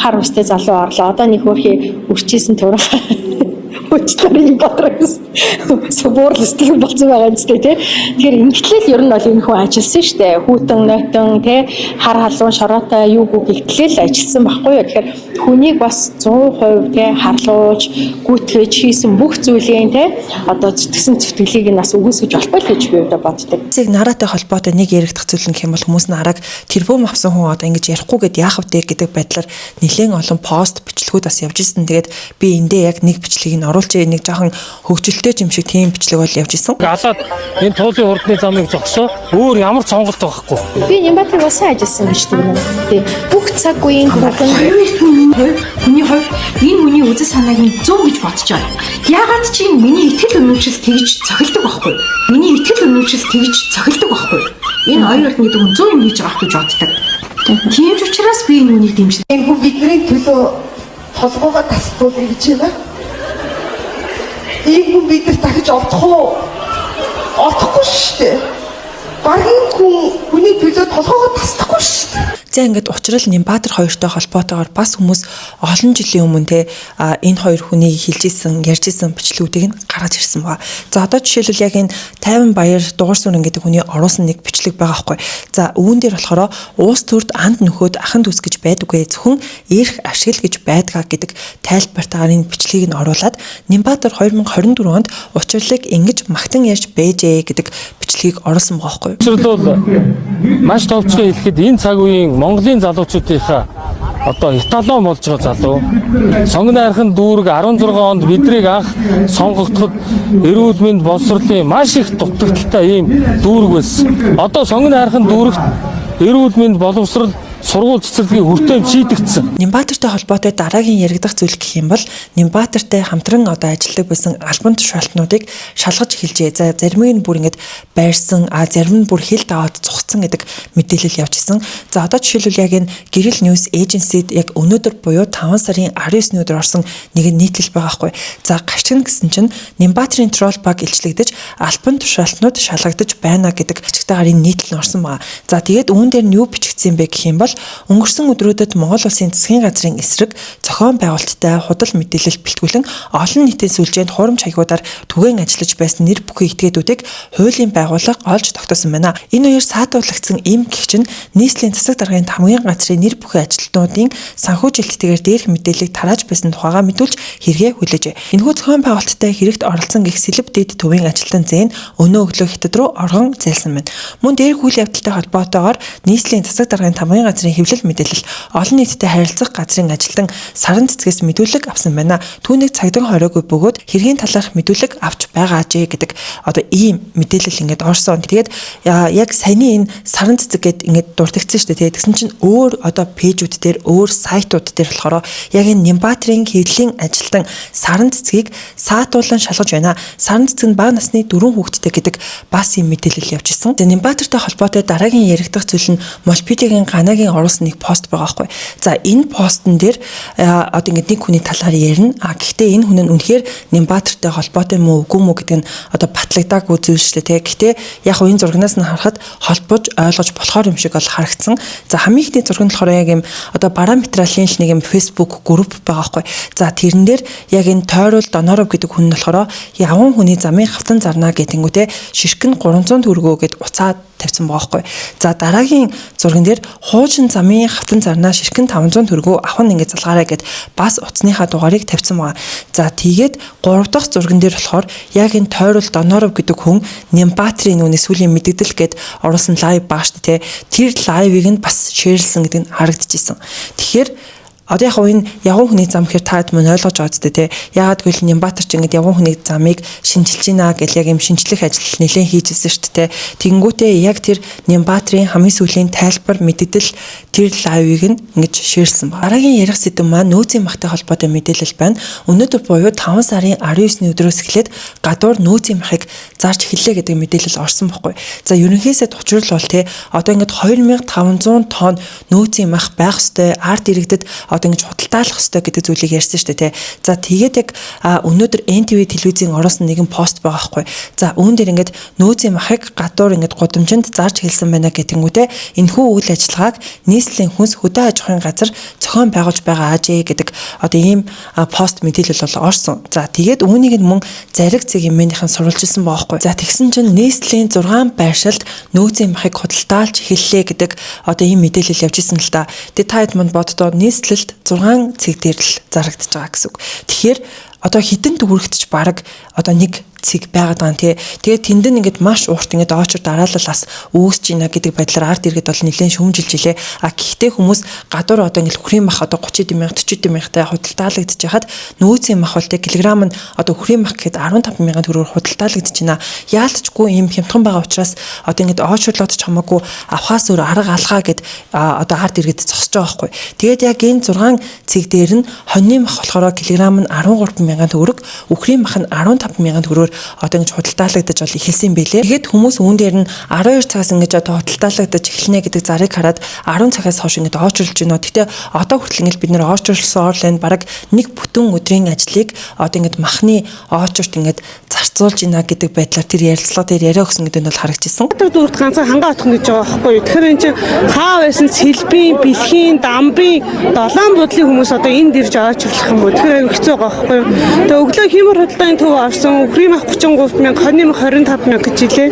хар устэй залуу орлоо одоо нэг хөрхи үрчээсэн турах өчтөрийн батрагс субурлстик болсон байгаа юм зү тэ тэгэхээр ингэтлэл ер нь бол энэ хүн ажилласан штэ хүүтэн нойтон тэ хар халуун шороотой юу гэгтлэл ажилласан байхгүй юу тэгэхээр хүнийг бас 100% тэ харлууж гүтгэж хийсэн бүх зүйлийн тэ одоо зүтгэсэн зүтгэлийг нь бас үгүйсгэж болохгүй л гэж би одоо боддог.
Зэг Нааратай холбоотой нэг яригдах зүйл нь хэм бол хүмүүс Наараг тэрбум авсан хүн одоо ингэж ярихгүйгээд яах вэ гэдэг байдлаар нэлээд олон пост бичлэгүүд бас явж ирсэн. Тэгээд би эндээ яг нэг бичлэгийг нь оруулж нэг жоохон хөгжилтэй юм шиг тийм бичлэг бол явж ирсэн.
Алаад энэ туулын хурдны замыг зогсоо өөр ямар сонголт байхгүй.
Би Нямбаатар бас ажилласан гэж байна. Тэ бүх цаг үеийн хүүхэн
хүний хувьд энэ хүний үзэл санааг нь 100 гэж бодож байгаа. Яагаад чи миний итгэл үнэмшил тэгж цохилдог байхгүй. Миний итгэл үнэмшил тэгж цохилдог байхгүй. Энэ хоёрт нэг 100 юм хийж байгаа гэж боддог. Тийм ч учраас би энэ хүнийг дэмжлээ.
Энэ хүн бидний төлөө толгоогоо тасдуулъя гэж байна. Энэ хүн бидэрт дахиж олдох уу? Олдохгүй шүү дээ. Багийн хүний төлөө толгоогоо тасдахгүй шүү дээ.
За ингээд учрал Нямбатар хоёртой холбоотойгоор бас хүмүүс олон жилийн өмнө те энэ хоёр хүний хэлжсэн, ярьжсэн бичлэгүүдийг нь гаргаж ирсэн ба. За одоо жишээлбэл яг энэ 50 баяр дуурсүрэн гэдэг хүний оруулсан нэг бичлэг байгаа байхгүй. За үүн дээр болохоор уус төрд анд нөхөд ахын төс гэж байдаггүй, зөвхөн эрх ашигл гэж байдгаа гэдэг тайлбартаар энэ бичлэгийг нь оруулад Нямбатар 2024 онд учрлыг ингэж магтан ярьж бэжээ гэдэг бичлэгийг оруулсан байгаа байхгүй.
Учир бол маш товчхон хэлэхэд энэ цаг үеийн Монголын залуучуудынхаа одоо эталон болж байгаа залуу сонгон найрхан дүүрэг 16 онд бидрийг анх сонгогдоход эрүүл мэнд боловсролын маш их дутагдaltaй ийм дүүрэг байсан. Одоо сонгон найрхан дүүрэгт эрүүл мэнд боловсрол сургууль цэцэрлэгийн хүртээмж шийдэгдсэн.
Нямбатартай холбоотой дараагийн яригдах зүйл гэх юм бол Нямбатартай хамтран одоо ажилладаг байсан албан тушаалтнуудыг шалгаж эхэлжээ. За заримыг нь бүр ингэж байрсан, зарим нь бүр хил даваад цугцсан гэдэг мэдээлэл явж исэн. За одоо жишээлбэл яг энэ Гэрэл News Agency-д яг өнөөдөр буюу 5 сарын 19-ний өдөр орсон нэг нийтлэл байгаа хгүй. За гачгна гэсэн чинь Нямбатарын трол баг илчлэгдэж албан тушаалтнууд шалгагдаж байна гэдэг ачигтайгаар энэ нийтлэл нь орсон байгаа. За тэгээд үүн дээр нь юу бичигдсэн бэ гэх юм бол өнгөрсөн өдрүүдэд Монгол Улсын засгийн газрын эсрэг зохион байгуулалттай худал мэдээлэл бэлтгүүлэн олон нийтийн сүлжээнд хурамч хаягуудаар түгээн ажиллаж байсан нэр бүхий этгээдүүдийг хуулийн байгууллага олж тогтоосон байна. Энэ хоёр саатуулагдсан им гэх чинь нийслэлийн засаг даргын хамгийн газрын нэр бүхий ажилтнуудын санхүүжилттэйгээр дээрх мэдээллийг тарааж байсан тухайга мэдүүлж хэрэгэ хүлээжээ. Энэхүү зохион байгуулалттай хэрэгт оролцсон гэх сэлб дэд төвийн ажилтан зээн өнөө өглөө Хятад руу оргон зайлсан байна. Мөн дээр үйл явдалтай холбоотойгоор нийслэлийн засаг даргын хамгийн газрын хэвлэл мэдээлэл олон нийтэд харилцах газрын ажилтан саран цэцгээс мэдүүлэг авсан байна. Түүнийг цагдаа хороогүй бөгөөд хэргийн талаарх мэдүүлэг авч байгаа ажээ гэдэг одоо ийм мэдээлэл ингээд орсон. Тэгээд яг саяны энэ саран цэцэг гэд ингээд дуртагдсан шүү дээ. Тэгсэн чинь өөр одоо пэйжүүд дээр өөр сайтууд дээр болохоор яг энэ Нямбатарын хэвлэлийн ажилтан саран цэцгийг саатуулан шалгаж байна. Саран цэцэг нь бага насны 4 хүүхэдтэй гэдэг бас ийм мэдээлэл явж исэн. Нямбатартай холбоотой дараагийн яригдах зүйл нь Молпидигийн Ганагийн оруулсан нэг пост байгаа байхгүй. За энэ постн дээр одоо ингээд нэг хүний талаар ярина. Гэхдээ энэ хүн нь үнэхээр Нямбатартай холбоотой мүү үгүй мүү гэдэг нь одоо батлагдаагүй зүйл шүү дээ. Гэхдээ яг энэ зурагнаас нь харахад холбож ойлгож болохоор юм шиг бол харагдсан. За хамгийн ихний зураг нь болохоор яг юм одоо параметралын нэг юм Facebook групп байгаа байхгүй. За тэрэн дээр яг энэ тойрол Доноров гэдэг хүн нь болохоор явган хүний замын хавтан зарнаа гэтэнгүүтээ ширхэг нь 300 төгрөгөө гэд уцаад тавьсан байгаа байхгүй. За дараагийн зурган дээр хуучин замын хавтан зарнаа ширхэг нь 500 төгрөгөө авах нь ингэ залгаарай гэд бас утасныхаа дугаарыг тавьсан байгаа. За тэгээд 3 дахь зурган дээр болохоор яг энэ тойрол Доноров гэдэг хүн Нямбатарын нүуний сүлийн мэддэл гэд оруулсан лайв баа шүү дээ. Тэр лайвыг нь бас шеэрлсэн гэдэг нь харагдчихсэн. Тэгэхээр одоо яг энэ явган хүний зам гэхээр таад мөн ойлгож байгаа зү тэ. Яагаад гэвэл Нямбатар ч ингэж явган хүний замыг шинжилж байна гэл яг юм шинжлэх ажил нэлээд хийжсэн шүү дээ. Тэгэнгүүтээ яг тэр Нямбатарын хамгийн сүүлийн тайлбар мэддэл тэр лайвыг нь ингэж шеэрлсэн байна. Дараагийн ярих сэдэв маань нөөцийн махтай холбоотой мэдээлэл байна. Өнөөдөр буюу 5 сарын 19-ний өдрөөс эхлээд гадуур нөөцийн махыг зарж эхэллээ гэдэг мэдээлэл орсон байхгүй. За ерөнхийдөө учрал бол тэ одоо ингэж 2500 тонн нөөцийн мах байх ёстой. Арт иргэдэд одоо ингэж худалдаалах ёстой гэдэг зүйлийг ярьсан шүү дээ. За тэгээд яг өнөөдөр NTV телевизийн оруулсан нэгэн пост байгаа байхгүй. За үүн дээр ингэж нөөцийн махыг гадуур ингэж гудамжинд зарж хэлсэн байна гэтэнгүүтээ энэхүү үйл ажиллагааг нийслэлийн хүнс хөдөө аж ахуйн газар зохион байгуулж байгаа ажээ гэдэг одоо ийм пост мэдээлэл бол орсон. За тэгээд үүнийг нь мөн зариг цэг юмныхан сурвалжилсан байгаа байхгүй. За тэгсэн чинь нийслэлийн 6 байршилд нөөцийн махыг худалдаалж эхэллээ гэдэг одоо ийм мэдээлэл явж исэн л да. Тэгээд та хэд манд боддоо нийслэл 6 цэг дээр л зарагдаж байгаа гэсэн үг. Тэгэхээр одоо хідэн төгрөгтч баг одоо нэг цэг байгаад байгаа тий. Тэгээд тэнд нь ингээд маш урт ингээд оочор дараалал бас үүсэж байна гэдэг байдлаар арт иргэд бол нэлээд шүүмжилж илээ. Гэхдээ хүмүүс гадуур одоо ингээд хүрийн мах одоо 30 мянга 40 мянгатай худалдаалагдж байхад нөөцийн мах бол тий килограмм нь одоо хүрийн мах гэхэд 15 мянган төгрөгөөр худалдаалагдж байна. Яалтчгүй юм хямдхан байгаа учраас одоо ингээд оочрлоод ч хамаагүй авахаас өөр арга алгаа гэд одоо арт иргэд зогсож байгаа байхгүй. Тэгээд яг энэ 6 цэг дээр нь хоньны мах болохоор килограмм нь 13 мянган төгрөг, үхрийн мах нь 15 мянган төгрөгөөр одоо ингэж худалдаалагдаж бол эхэлсэн байлээ. Тэгэхэд хүмүүс үүн дээр нь 12 цагаас ингэж одоо худалдаалагдаж эхэлнэ гэдэг зарыг хараад 10 цагаас хойш ингэж оочрлж байна. Гэтэ одоо хүртэл ингэж бид нэр оочрлсон орлын бараг нэг бүтэн өдрийн ажлыг одоо ингэж махны оочрт ингэж зарц оролцуулж ийна гэдэг байдлаар тэр ярилцлага дээр яриа өгсөн гэдэг нь бол харагдчихсан.
Тэр дүүрт ганцхан хангаа отох гэж байгаа байхгүй. Тэгэхээр энэ чинь хаа байсан сэлбийн, бэлхийн, дамбын, долоон буудлын хүмүүс одоо энд ирж аваачлах юм уу? Тэгэхээр хэцүү байгаа байхгүй. Тэгээ өглөө хэмээр хөдөлгөөний төв орсон үхрийн ах 33,000, хоньны 25,000 гэж хэлээ.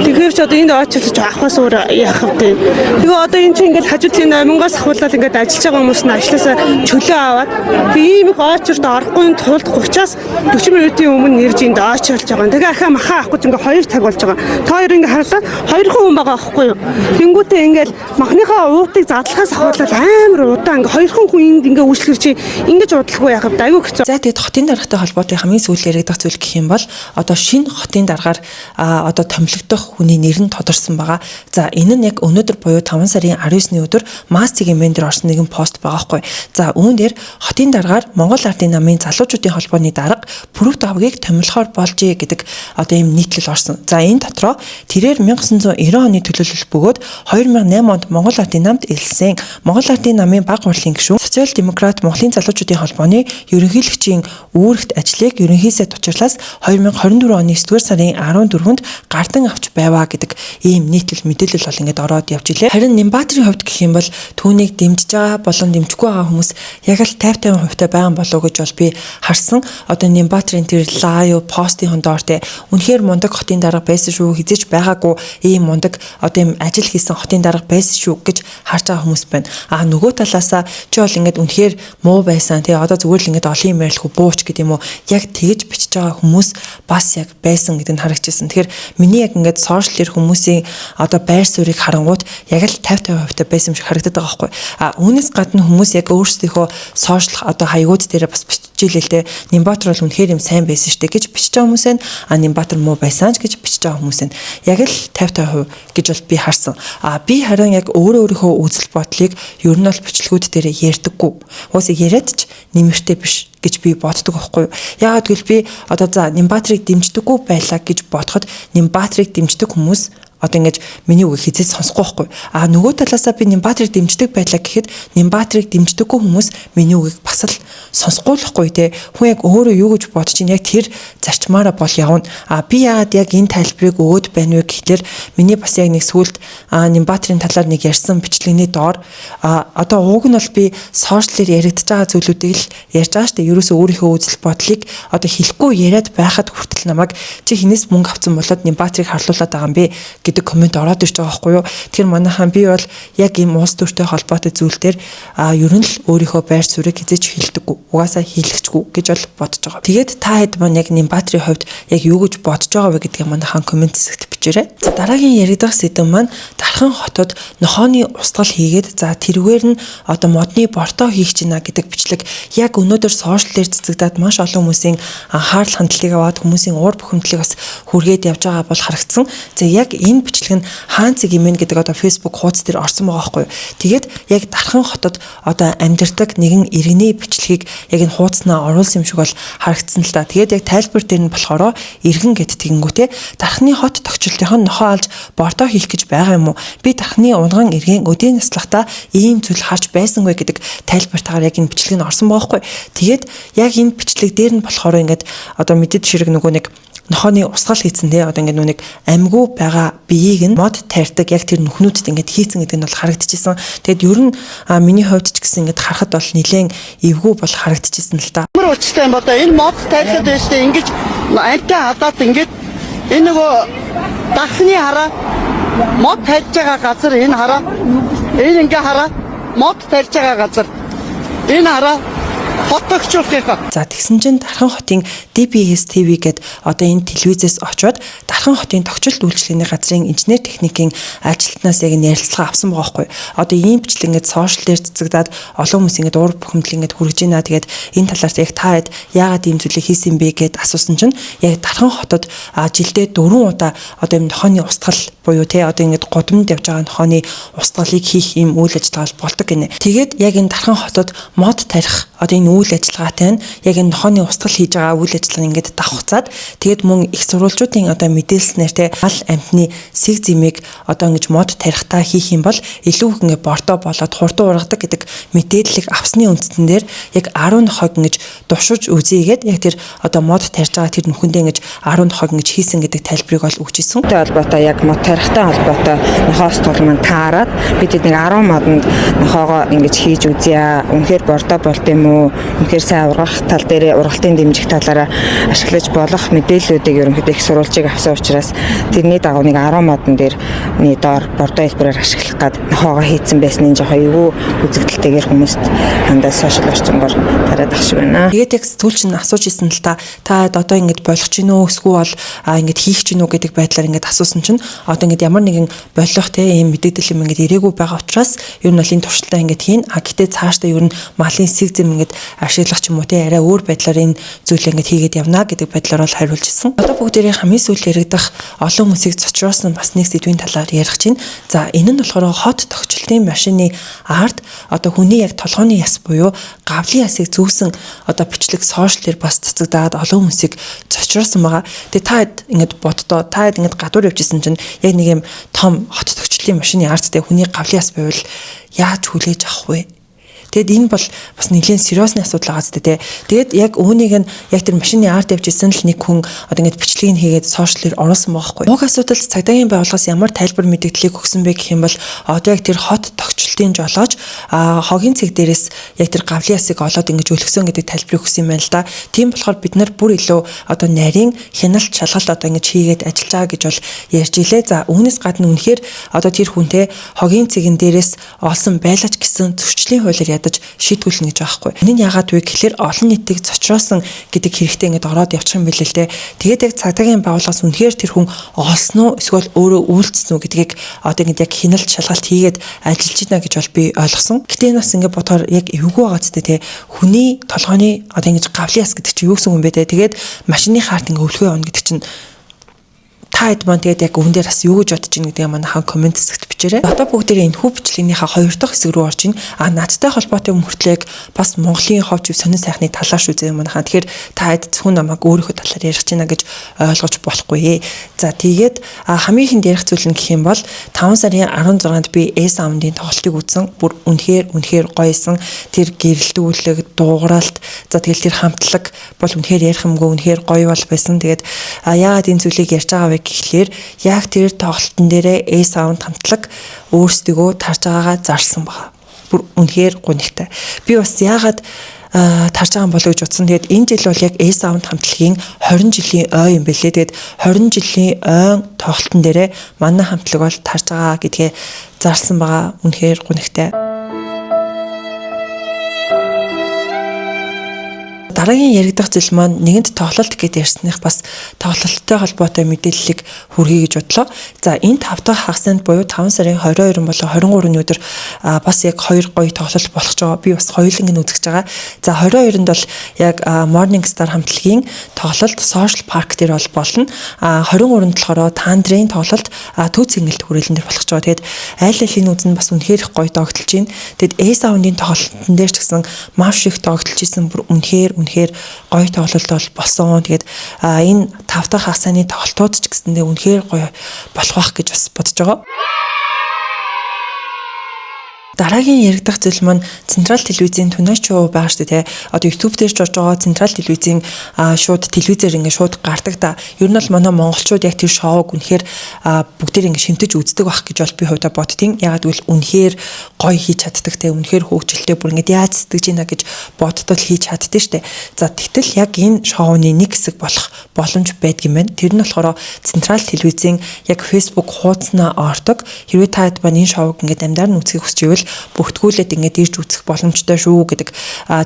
Тэгэхээр ч одоо энд аваачлах авахаас өөр яах вэ? Тэгээ одоо энэ чинь ингээд хажуудлын 8-аас ахуулаад ингээд ажиллаж байгаа хүмүүс нь ажлаасаа чөлөө аваад тэгээ ийм их очирт орохгүй тулд 30-аас 40 минутын өмнө нэрж энд очирлж байгаа. Тэгээ ахаа махаа авахгүй ч ингээд 2 цаг болж байгаа. Та хоёр ингээд харлаа 2 хүн байгаа байхгүй юу? Тэнгүүтээ ингээд махныхаа уудыг задлахаас ахуулаад амар удаан ингээд 2 хүн энд ингээд үйлчлэр чи ингэж удалгүй яах вэ? Айгүй хэцүү.
За тэгээд хотын даргатай холбоотой хамгийн сүүл яригдах зүйл гэх юм бол одоо шинэ хотын даргаар одоо томилогдох хүний нэр нь тодорсон байгаа. За энэ нь яг өнөөдөр буюу 5 сарын 19-ний өдөр Масцгийн мендер орсон нэгэн пост байгаа байхгүй. За үүн дээр хотын даргаар Монгол Ардын намын залуучуудын холбооны дарга Пүрэв давгийг томилохоор болжээ гэдэг одоо ийм нийтлэл орсон. За энэ дотроо тэрээр 1990 оны төлөөлөл бөгөөд 2008 онд Монгол Ардын намд элсэн. Монгол Ардын намын баг хурлын гишүүн Социал-демократ Монголын залуучуудын холбооны ерөнхийлөгчийн үүрэгт ажлыг ерөнхийсэд учрлаас 2024 оны 9-р сарын 14-нд гардан авч байваа гэдэг ийм нийтлэл мэдээлэл бол ингээд ороод явж илээ. Харин Нямбаатрын хувьд гэх юм бол түүнийг дэмжиж байгаа болон дэмжихгүй байгаа хүмүүс яг л 50% байгаа болов уу гэж бол би харсан. Одоо Нямбаатрын тэр лайв постын хондоор те үнэхээр мундаг хотын дарга байсан шүү, хизэж байгаагүй ийм мундаг одоо ийм ажил хийсэн хотын дарга байсан шүү гэж харж байгаа хүмүүс байна. Нөгөө талаасаа чи бол ингээд үнэхээр муу байсан те одоо зүгээр л ингээд олон юм ярих бууч гэдэг юм уу яг тэгж бичиж байгаа хүмүүс бас яг байсан гэдэг нь харагдчихсан. Тэгэхээр миний яг ингээд сошиал дээр хүмүүсийн одоо байр суурийг харангууд яг л 50% байсан юм шиг харагдаад байгаа байхгүй. Үүнээс гадна хүмүүс яг өөрсдийнхөө сошиал одоо хаягууд дээр бас бичиж илээ л дээ. Нямбаатар бол үнэхээр юм сайн байсан штэ гэж бичиж байгаа хүмүүс байна. Нямбаатар муу байсан ч гэж бичиж байгаа хүмүүс байна. Яг л 50% гэж бол би харсан. Би харин яг өөрийнхөө үзэл бодлыг ер нь бол бичлэгүүд дээр ярьдаггүй. Уусаа яриад ч нэмэртэй биш гэж би боддог байхгүй юу. Яагаад гэвэл би одоо за Нямбаатрыг дэмждэггүй байлаа гэж бодоход Нямбаатрыг дэмждэг хүмүүс одоо ингэж миний үгийг хизээд сонсохгүй байхгүй. Нөгөө талаасаа би Нямбаатрыг дэмждэг байлаа гэхэд Нямбаатрыг дэмждэггүй хүмүүс миний үгийг бас л сонсохгүй л байхгүй те. Хүн яг өөрөө юу гэж бодож чинь яг тэр зарчмаараа бол явна. Би яагаад яг энэ тайлбарыг өгөөд байна вэ гэхлээр миний бас яг нэг сүлд Нямбаатрын талаар нэг ярьсан бичлэгний доор одоо ууг нь бол би сошиалээр яригдж байгаа зүйлүүдийг л ярьж байгаа шүү дээ. Ерөөсөө өөрийнхөө үзэл бодлыг одоо хэлэхгүй яриад байхад хүртэл намайг чи хинээс мөнгө авсан болоод Нямбаатрыг харлуулад байгаа юм бэ гэдэг комент ороод ирж байгаа байхгүй юу. Тэр манайхан би бол яг ийм уус төртэй холбоотой зүйл дээр ер нь л өөрийнхөө байр суурийг хизээж хэлдэггүй. Угаасаа хийлгчгүй гэж бол бодож байгаа. Тэгээд та хэд маань яг Нямбаатрын хувьд яг юу гэж бодож байгаа вэ гэдгийг манайхан комент хэсэгт бичээрэй. За дараагийн яригдах сэдэв маань Дархан хотод нохооны устгал хийгээд за тэрвээр нь одоо модны бордоо хийх чинь гэдэг бичлэг яг өнөөдөр сошиал дээр цэцэгдээд маш олон хүмүүсийн анхаарал хандлагыг аваад хүмүүсийн уур бухимдлыг бас хүргээд явж байгаа бол харагдсан. За яг энэ бичлэг нь Хаанцэг имэн гэдэг одоо Facebook хуудас дээр орсон байгаа байхгүй юу. Тэгээд яг Дархан хотод одоо амьдардаг нэгэн иргэний бичлэгийг яг энэ хуудаснаа оруулсан юм шиг бол харагдсан л та. Тэгээд яг тайлбар дээр нь болохоор иргэн гэд тэгэнгүүтээ Дарханы хот тогтчлтын нохоо алж бордоо хийх гэж байгаа юм уу? Би Дарханы унган иргэн өдийн наслахтаа ийм зүйл харж байсангүй гэдэг тайлбартаагаар яг энэ бичлэг нь орсон байгаа байхгүй юу. Тэгээд яг энэ бичлэг дээр нь болохоор ингээд одоо мэдээд ширэг нөгөө нэг нохооны усгал хийцэн те одоо ингээд нүг амьгүй байгаа биеийг нь мод тайрдаг яг тэр нүхнүүдэд ингээд хийцэн гэдэг нь бол харагдчихсан. Тэгэд ер нь миний хувьд ч гэсэн ингээд харахад бол нэлээд эвгүй бол харагдчихсан л та.
Ямар учиртай юм бол энэ мод тайрхад байжтэй ингэж альтаа хадаад ингээд энэ нөгөө Дарханы хараа мод тайрж байгаа газар энэ хараа энэ ингээ хараа мод тайрж байгаа газар энэ хараа
За тэгсэн чинь Дархан хотын DBS TV гээд одоо энэ телевизээс очоод Дархан хотын тогтчлт үйлчлэгээний газрын инженер техникийн ажилтнаас яг энэ ярилцлага авсан байгаа байхгүй. Одоо ийм бичлэг ингээд сошиал дээр цэцэгдээд олон хүмүүс ингээд уур бухимдал ингээд хүргэж байна. Тэгээд энэ талаас яг та хэд яагаад ийм зүйлийг хийсэн бэ гэд асуусан чинь яг Дархан хотод жилдээ 4 удаа одоо энэ нохооны устгал буюу те одоо ингээд гудамд явж байгаа нохооны устгалыг хийх ийм үйл ажиллагаа болдог гинэ. Тэгээд яг энэ Дархан хотод мод тарих одоо энэ үйл ажиллагаатай нь яг энэ нохооны устгал хийж байгаа үйл ажиллагаа ингээд давхцаад тэгээд мөн их сурвалжуудын одоо мэдээлснээр те мал амьтны сэг зэмийг одоо ингэж мод тарихтаа хийх юм бол илүү их ингээд бордоо болоод хурдан ургадаг гэдэг мэдээллийг авсны үндсэн дээр яг 10 нохойг ингэж душиж үзьегээд яг тэр одоо мод тарьж байгаа тэр нүхэндээ ингэж 10 нохойг ингэж хийсэн гэдэг тайлбарыг бол өгч ирсэн.
Тэ холбоотой яг мод тарихтай холбоотой нохоос тулман таарад бид нэг 10 модонд нохоогоо ингэж хийж үзье. Үнэхээр бордоо болт юм уу? Үнэхээр сайн ургах тал дээр ургалтын дэмжих талаараа ашиглаж болох мэдээллүүдийг ерөнхийдөө их сурвалжийг авсан учраас тэрний дагуу нэг 10 модон дээрний доор бордоо хэлбэрээр ашиглах гад нохоогоо хийцэн байсны жоохон эвгүй үзэгдэлтэйгээр хүмүүст хандаа сошиал орчингоор тараад ах шиг байна.
Тэгээд яг сүүл чинь асууж исэн л та одоо ингэж болох ч нөө эсвэл ингэж хийх ч нөө гэдэг байдлаар ингэж асуусан чинь одоо ингэж ямар нэгэн болох те ийм мэдээлэл юм ингэж ирээгүй байгаа учраас ер нь бол энэ туршилтаа ингэж хийн. Гэтээ цаашдаа ер нь малын сэг зэм ингэж ашиглах ч юм уу те арай өөр байдлаар энэ зүйлээ ингэж хийгээд явна гэдэг байдлаар бол хариулж исэн. Одоо бүгдээрээ хамгийн сүүл яригдах олон хүмүүсийг цочроосон бас нэг сэдвийн талаар ярих чинь. За энэ нь болохоор хот тогтчлтын машины арт одоо хүний яг толгойн яс буюу гавлын ясыг зүүсэн одоо бичлэг сошиал дээр бас цацагдаад олон хүмүүсийг цочроосон байгаа. Тэгээ та ингэж боддоо та ингэж гадуур явжсэн чинь яг нэг юм том хот тогтчлтын машины арт дээр хүний гавлын яс байвал яаж хүлээж авах вэ? Тэгэд энэ бол бас нэлээд сериусны асуудал байгаа зү тэ. Тэгээд яг үүнийг нь яг тэр машины арт явж исэн л нэг хүн одоо ингэж бичлэгийг хийгээд сошиалэр оруулсан байгаа хгүй. Уг асуудал цагдаагийн байгууллагаас ямар тайлбар мэдээллийг өгсөн бэ гэх юм бол одоо яг тэр хот тогтчлтын жолооч хогийн цэг дээрээс яг тэр гавлын ясыг олоод ингэж өлгсөн гэдэг тайлбарыг өгсөн юм байна л да. Тийм болохоор бид нар бүр илүү одоо нарийн хяналт шалгалт одоо ингэж хийгээд ажиллаж байгаа гэж бол ярьж илээ. За үүнээс гадна үнэхээр одоо тэр хүнтэй хогийн цэгэн дээрээс олсон байлаач гэсэн зөрчлийн хуулиар шийдгүүлнэ гэж байгаа хгүй. Энэ нь яагаад вэ гэхээр олон нийтийг цочроосон гэдэг хэрэгтэй ингээд ороод явчих юм билээ л дээ. Тэгээд яг цагдаагийн байгууллагаас үнэхээр тэр хүн олсон уу эсвэл өөрөө үйлдсэн үү гэдгийг одоо ингээд яг хяналт шалгалт хийгээд ажиллаж байна гэж бол би ойлгосон. Гэтэ энэ бас ингээд бодохоор яг эвгүй байгаа ч дээ. Хүний толгойн одоо ингэж гавлын яс гэдэг чинь юу гэсэн юм бэ те. Тэгээд машины хаарт ингээд өлгөө явна гэдэг чинь таад маань тэгээд яг үүн дээр бас юу гэж бодож ийн гэдэг манай хан комент хэсэгт бичээрэй. Одоо бүгдээрээ энэ хүү бичлэгийнхаа 2 дахь хэсэг рүү орж ийн. Надтай холбоотой мөртлөө яг бас Монголын ховч сонин сайхны талаар шүү зэ манай хан. Тэгэхээр таад зөвхөн намайг өөрийнхөө талаар ярих гэж байна гэж ойлгож болохгүй. За тэгээд хамгийн ихэнд ярих зүйл нь гэх юм бол 5 сарын 16-нд би S-Sound-ийн тоглолтыг үзсэн. Бүр үнэхээр гоёсэн. Тэр гэрэлтүүлэг, дуугаралт, за тэгэл тэр хамтлаг бол үнэхээр ярих юмгүй үнэхээр гоё бол байсан. Тэгээд яагаад энэ зүйлийг ярьж байгаа вэ гэхлээр яг тэр тоглолтын дээрээ S-Sound хамтлаг өөрсдөө тарж байгаагаа зарсан байна. Бүр үнэхээр гонигтай. Би бас яагаад тарж байгаа болов гэж утсан. Тэгээд энэ жил бол яг S-Sound хамтлагийн 20 жилийн ой юм бэлээ. Тэгээд 20 жилийн ой тоглолтын дээрээ манай хамтлаг бол тарж байгаа гэдгээ зарсан байгаа. Үнэхээр гонигтай. Дараагийн яригдах зүйл маань нэгэнт тоглолт гэдээ ярьсных бас тоглолттой холбоотой мэдээллийг хүргэе гэж бодлоо. За энэ 5 дахь хагасанд буюу 5 сарын 22 болон 23-ны өдөр бас яг 2 гоё тоглолт болох жоо. Би бас хоёуланг нь үзэж байгаа. За 22-нд бол яг Morning Star хамтлагийн тоглолт Social Park дээр бол болно. 23-нд болохоор Тандрын тоглолт Төв цэнгэлт хүрээлэн дээр болох жоо. Тэгээд айл алын үзэн бас үнэхээр их гоё тоглож байна. Тэгэд S-Sound-ийн тоглолтын дээр ч гэсэн маш их тоглож исэн бүр үнэхээр гоё тоглолт бол болсон. Тэгээд энэ 5 дахь хагасны тоглолтууд ч гэсэндээ үнэхээр гоё болох байх гэж бас бодож байгаа. Дараагийн яригдах зүйл маань Централ телевизийн Түнэч шоу байгаа шүү дээ. Одоо YouTube дээр ч орж байгаа Централ телевизийн шууд телевизээр ингээд шууд гардаг да. Ер нь бол манай монголчууд яг тэр шоуг үнэхээр бүгдээр ингээд шимтэж үздэг байх гэж бол би хувьдаа боддtiin. Ягаад гэвэл үнэхээр гоё хийж чаддаг те. Үнэхээр хөгжилтэй бүр ингээд яаж сэтгэж ийна гэж боддол хийж чаддээ штэ. За тэгтэл яг энэ шоуны нэг хэсэг болох боломж байдаг юм байна. Тэр нь болохоор Централ телевизийн яг Facebook хуудаснаа ордог. Хэрвээ та хэд энэ шоуг ингээд амдаар нь үзхийг хүсч ивэл бүртгүүлээд ингээд ирж үзэх боломжтой шүү гэдэг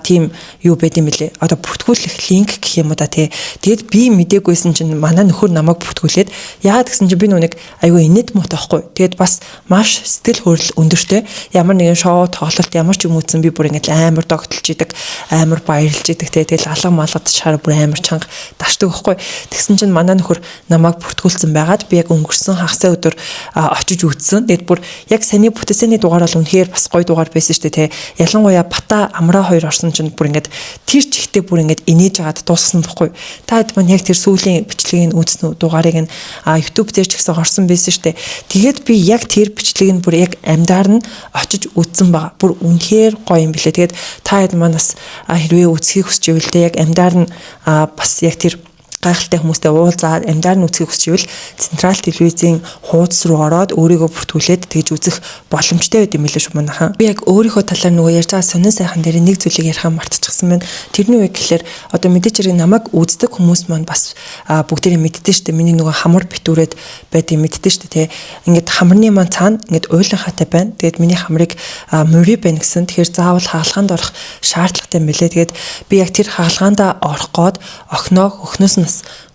тийм юу байд юм бэлээ. Одоо бүртгүүлэх линк гэх юм уу да тий. Тэгэд би мдэггүйсэн чинь манай нөхөр намайг бүртгүүлээд яагаад гэсэн чинь би нүг айгүй инээд муу таахгүй. Тэгэд бас маш сэтгэл хөдлөл өндөртэй. Ямар нэгэн шоу тоглолт ямар ч юм үзсэн би бүр ингээд амар тогтолж идэг. амар баярлж идэг те. Тэгэл алга малгад шар бүр амар чанга дашдаг байхгүй. Тэгсэн чинь манай нөхөр намайг бүртгүүлсэн байгаад би яг өнгөрсөн хагасаа өдөр очиж үзсэн. Тэгэд бүр яг саний бүтээсний дугаар бол үнэхээр бас гоё дугаар байсан шүү дээ те. Ялангуяа Бата Амраа хоёр орсон чинь бүр ингээд тэр чихтэй бүр ингээд инээж агаад дууссан байхгүй. Та хэд маань яг тэр сүүлийн бичлэгийг үзсэн дугаарыг нь YouTube дээр ч гэсэн орсон байсан шүү дээ. Тэгээд би яг тэр бичлэгийг нь бүр яг амьдаар нь очиж үзсэн байгаа. Бүр үнэхээр гоё юм билээ. Тэгээд та хэд манаас хэрвээ үзхийг хүсч ивэл тэ яг амьдаар нь бас яг тэр гайхалтай хүмүүстэй уулзаад амьдаар нь үзхийг хүсч ивэл Централ телевизийн хуудас руу ороод өөрийгөө бүртгүүлээд тэгж үзэх боломжтой байд юм билээ шүү манайхаа. Би яг өөрийнхөө талаар нөгөө ярьж байгаа сонин сайхан дээр нэг зүйлийг ярихаа мартчихсан байна. Тэрний үг гэхээр одоо мэдээж хэрэг намайг үздэг хүмүүс маань бас бүгдээрээ мэддэж штэ миний нөгөө хамар битүүрээд байд юм мэддэж штэ те. Ингээд хамарны маань цаана ингээд уйлан хатай байна. Тэгээд миний хамрыг мөри байна гэсэн. Тэгэхээр заавал хаалгаанд орох шаардлагатай юм билээ. Тэгээд би яг тэр хаалгаанд орох гээд охноос нь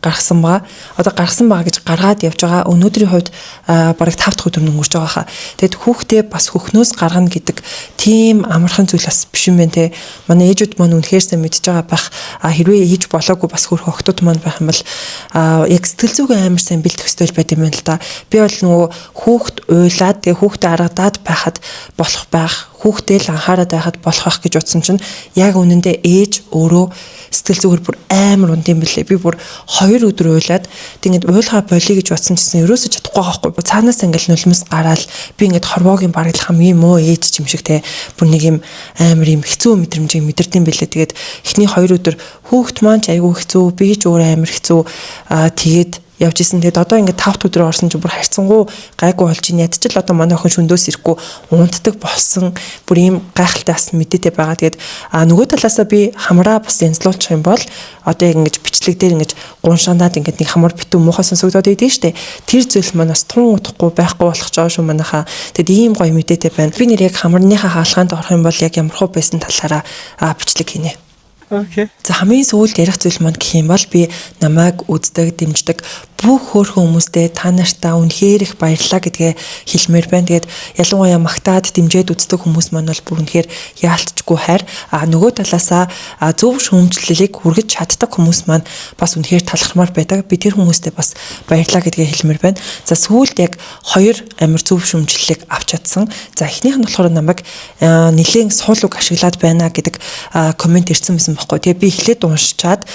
гаргасан байгаа. Одоо гаргасан байгаа гэж гаргаад явж байгаа. Өнөөдрийн хувьд бараг 5 дахь өдөр өнгөрч байгаа хаа. Тэгэд хүүхдээ бас хөхнөөс гаргана гэдэг тийм амархан зүйл бас биш юм байна те. Манай ээжүүд маань үнэхээр сайн мэдж байгаа байх. Хэрвээ хийж болоогүй бас хөрх охтууд маань байх юм бол яг сэтгэл зүгэн амар сайн бэлтгэх ёстой байд юм байна л да. Би бол нөгөө хүүхд уйлаад тэгээ хүүхдээ аргадаад байхад болох байх. Хүүхдээ л анхаарал байхад болох байх гэж утсан чинь яг үнэндээ ээж өөрөө сэтгэл зүгээр бүр амар унд юм билээ. Би бүр 2 өдөр уйлаад тэгээд уйлгаа болиё гэж бодсон чинь ерөөсөж чадахгүй байхгүй. Цаанаас ингээл нулимс гараал би ингээд хорвоогийн бараг хамгийн муу ээж юм шиг те. Бүр нэг юм амар юм хэцүү мэдрэмжийг мэдэрдэм билээ. Тэгээд эхний 2 өдөр хүүхд маань ч айгүй хэцүү, би ч өөр амар хэцүү тэгээд явж исэн. Тэгээд одоо ингээд 5 дахь өдрөөр орсон чинь бүр хайрцангуу гайгүй болж ийн ядчил одоо манай охин шөндөөс ирэхгүй унтдаг болсон бүр ийм гайхалтай бас мэдээтэй байгаа. Тэгээд нөгөө талаасаа би хамраа бас янзлуулчих юм бол одоо яг ингэж бичлэг дээр ингэж гуншаанаад ингээд нэг хамар битүү муухай сонсогдоод идэв штэ. Тэр зүйл маань бас тун утахгүй байхгүй болох ч байгаа шүү манайхаа. Тэгэд ийм гоё мэдээтэй байна. Би нэр яг хамарныхаа хаалгаанд орох юм бол яг ямар хөө байсан талаараа бичлэг хийнэ.
Окей.
За хамгийн сүүлд ярих зүйл маань гэх юм бол би намайг үздэг, дэмждэг бүх хөөрхөн хүмүүстэй та нартаа үнэхээр их баярлалаа гэдгээ хэлмээр байна. Тэгээд ялангуяа магтаад дэмжиж үздэг хүмүүс маань бол бүр үнэхээр яалтчгүй хайр. Нөгөө талаасаа зөв шүүмжлэлийг хүргэж чаддаг хүмүүс маань бас үнэхээр талархмаар байдаг. Би тэр хүмүүстэй бас баярлалаа гэдгээ хэлмээр байна. За сүүлд яг 2 амар зөв шүүмжлэлийг авч чадсан. За эхнийх нь болохоор намайг нэлээд суулуг ашиглаад байна гэдэг комент ирсэн байсан байхгүй. Тэгээ би эхлээд уншичаад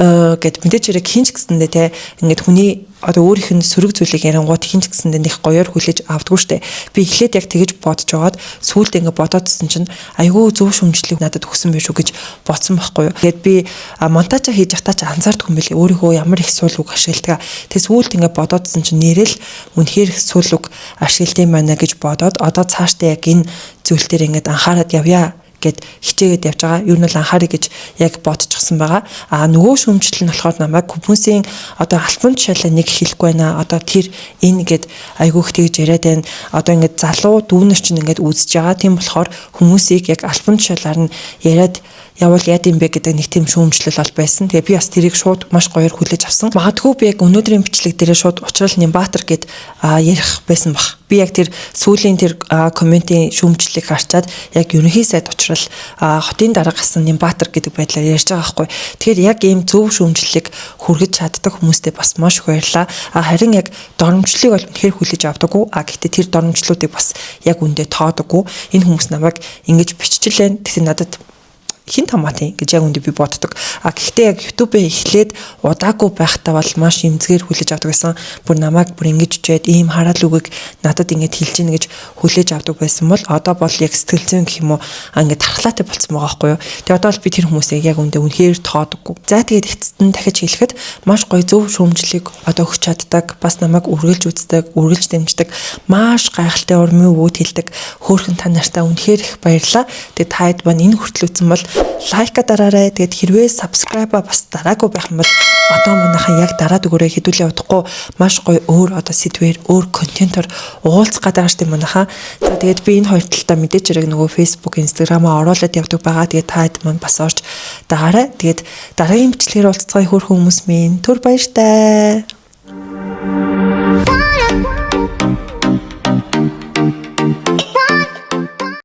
гэд мэдээж хэрэг хинч гэсэндээ те ингээд хүний одоо өөрийнх нь сөрөг зүйлийг ярангууд хинч гэсэндээ нэг гоёор хүлээж авдаггүй штэ. Би эхлээд яг тэгэж бодож жагаад сүүлд ингээд бодоодсэн чинь айгүй зөв шүмжлэг надад өгсөн байх шүү гэж бодсон байхгүй юу. Тэгээд би монтажа хийж явахдаа ч анзаардгүй юм билээ. Өөрийнхөө ямар их суулгыг ашигладаг. Тэгээд сүүлд ингээд бодоодсэн чинь нэрэл үнэхээр их суулгыг ашигладаг юм байна гэж бодоод одоо цаашдаа яг энэ зүйл дээр ингээд анхаарал явъя гэд хичээгээд явж байгаа. Юу нь бол анхаарыг гэж яг бодчихсон байгаа. Нөгөө шүүмжлэл нь болохоор намайг хүмүүсийн одоо альбом жишээлээ нэг хэлэхгүй байна. Одоо тэр энэ гэд айгүйх тэгж яриад байна. Одоо ингээд залуу дүүнер чинь ингээд үзэж байгаа. Тийм болохоор хүмүүсийг яг альбом жишээлээр нь яриад явал яад юм бэ гэдэг нэг тийм шүүмжлэл бол байсан. Тэгээ би бас тэрийг шууд маш гоёор хүлээж авсан. Магадгүй би яг өнөөдрийн бичлэг дээрээ шууд Учрал Нямбатар гэд ярих байсан баг. Би яг тэр сүүлийн тэр комментийн шүүмжлэлийг харчаад яг ерөнхий сайд Учрал хотын дараа гасан Нямбатар гэдэг байдлаар ярьж байгаа байхгүй. Тэгэхээр яг ийм зөв шүүмжлэлийг хүргэж чаддаг хүмүүстэй бас маш их баярлаа. Харин яг доромжлыг бол үнэхээр хүлээж авдаггүй. Гэхдээ тэр доромжлуудыг бас яг үндэ тоодаггүй. Энэ хүмүүс намайг ингэж биччихлээ. Тэгсэн надад хин томатын гэж яг үндэ би боддог. Гэхдээ яг YouTube-ээ эхлээд удаагүй байхдаа бол маш эмзгээр хүлээж авдаг байсан. Бүр намайг бүр ингэж үчээд ийм хараал үгийг надад ингэж хэлж гин гэж хүлээж авдаг байсан бол одоо бол яг сэтгэл зүйн гэх юм уу ингэж тархлаатай болцсон байгаа байхгүй юу. Тэгээ одоо бол би тэр хүмүүсийг яг үндэ үнэхээр тоодоггүй. За тэгээд эцэст нь дахиж хэлэхэд маш гоё зөв шүүмжлэлийг одоо өгч чаддаг. Бас намайг үргэлж үздэг, үргэлж дэмждэг. Маш гайхалтай урмын өвөд хэлдэг. Хөөрхөн та нартаа үнэхээр их баярлаа. Тэгээд таад маань энэ хүртлүүлсэн бол лайка дараарай. Тэгээд хэрвээ subscribe бас дараагүй байх юм бол одоо манайхаа яг дараад өгөөрэй хэдүүлээ удахгүй маш гоё өөр одоо сэдвэр өөр контентоор уулзах гэдэг штеп манайхаа. За тэгээд би энэ хоёр талдаа мэдээж хэрэг нөгөө Facebook, Instagram-аа оруулаад явдаг байгаа. Тэгээд таад маань бас орж дагаарай. Тэгээд дараагийн бичлэгээр уулзцгаая хөөрхөн хүмүүс минь. Түр баяртай.